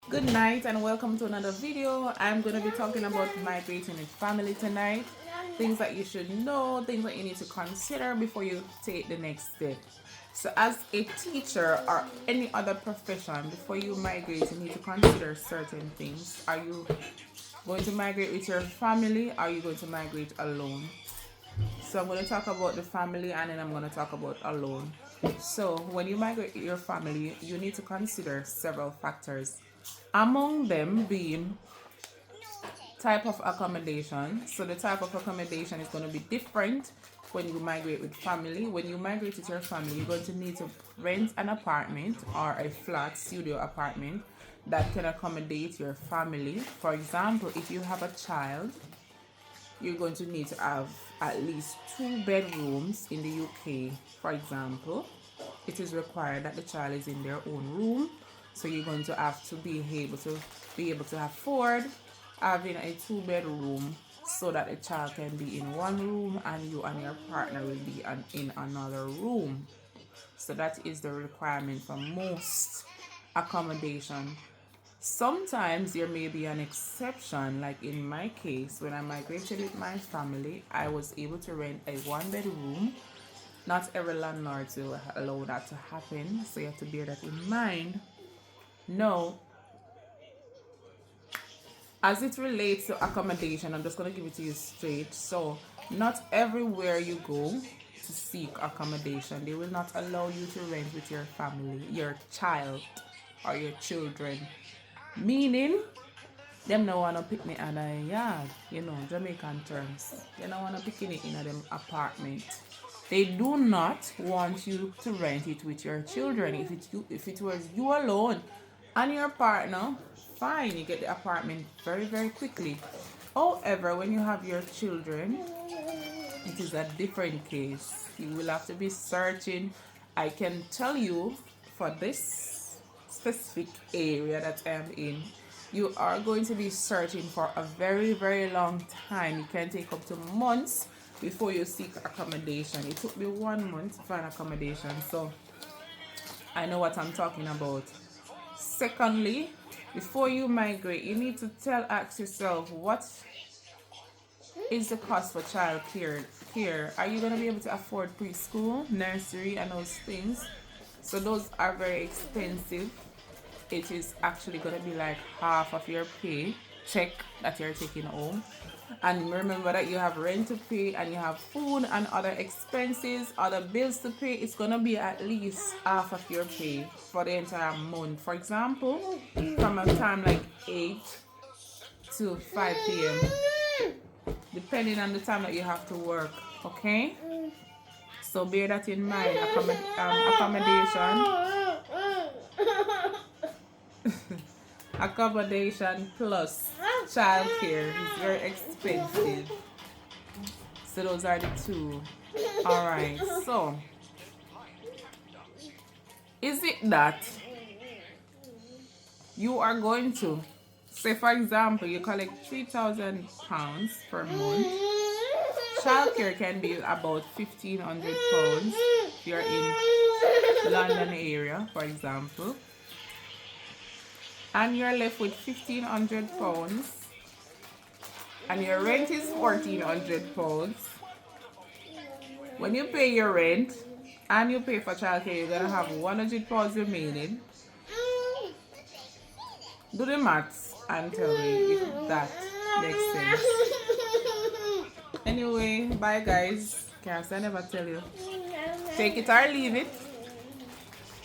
Good night and welcome to another video. I'm going to be talking about migrating with family tonight. Things that you should know, things that you need to consider before you take the next step. So as a teacher or any other profession, before you migrate, you need to consider certain things. Are you going to migrate with your family? Or are you going to migrate alone? So I'm going to talk about the family and then I'm going to talk about alone. So when you migrate with your family, you need to consider several factors. Among them being type of accommodation. So the type of accommodation is going to be different when you migrate with family. When you migrate with your family, you're going to need to rent an apartment or a flat studio apartment that can accommodate your family. For example, if you have a child, you're going to need to have at least 2 bedrooms in the UK. For example, it is required that the child is in their own room, so you're going to have to be able to afford having a 2 bedroom so that the child can be in one room and you and your partner will be in another room. So that is the requirement for most accommodation. Sometimes there may be an exception, like in my case, when I migrated with my family, I was able to rent a 1 bedroom. Not every landlord will allow that to happen, so you have to bear that in mind. No, as it relates to accommodation, I'm just going to give it to you straight. So not everywhere you go to seek accommodation, they will not allow you to rent with your family, your child or your children. Meaning, them no wanna pick me at a yard, Jamaican terms. They don't wanna pick it in a them apartment. They do not want you to rent it with your children. If it was you alone and your partner, fine, you get the apartment very, very quickly. However, when you have your children, it is a different case. You will have to be searching. I can tell you, for this specific area that I am in, you are going to be searching for a very, very long time. It can take up to months before you seek accommodation. It took me 1 month to find accommodation, so I know what I'm talking about. Secondly, before you migrate, you need to ask yourself, what is the cost for child care? Are you going to be able to afford preschool, nursery, and those things? So those are very expensive. It is actually going to be like half of your pay check that you're taking home. And remember that you have rent to pay and you have food and other expenses, other bills to pay. It's going to be at least half of your pay for the entire month. For example, from a time like 8 to 5 p.m. depending on the time that you have to work, okay? So bear that in mind. Accommodation plus childcare is very expensive. So those are the two. Alright, so is it that you are going to say, for example, you collect £3,000 per month? Childcare can be about £1,500 if you're in London area, for example, and you're left with £1,500 and your rent is £1,400. When you pay your rent and you pay for childcare, you're gonna have £100 remaining. Do the maths and tell me if that makes sense. Anyway, bye guys. Can't I never tell you. Take it or leave it.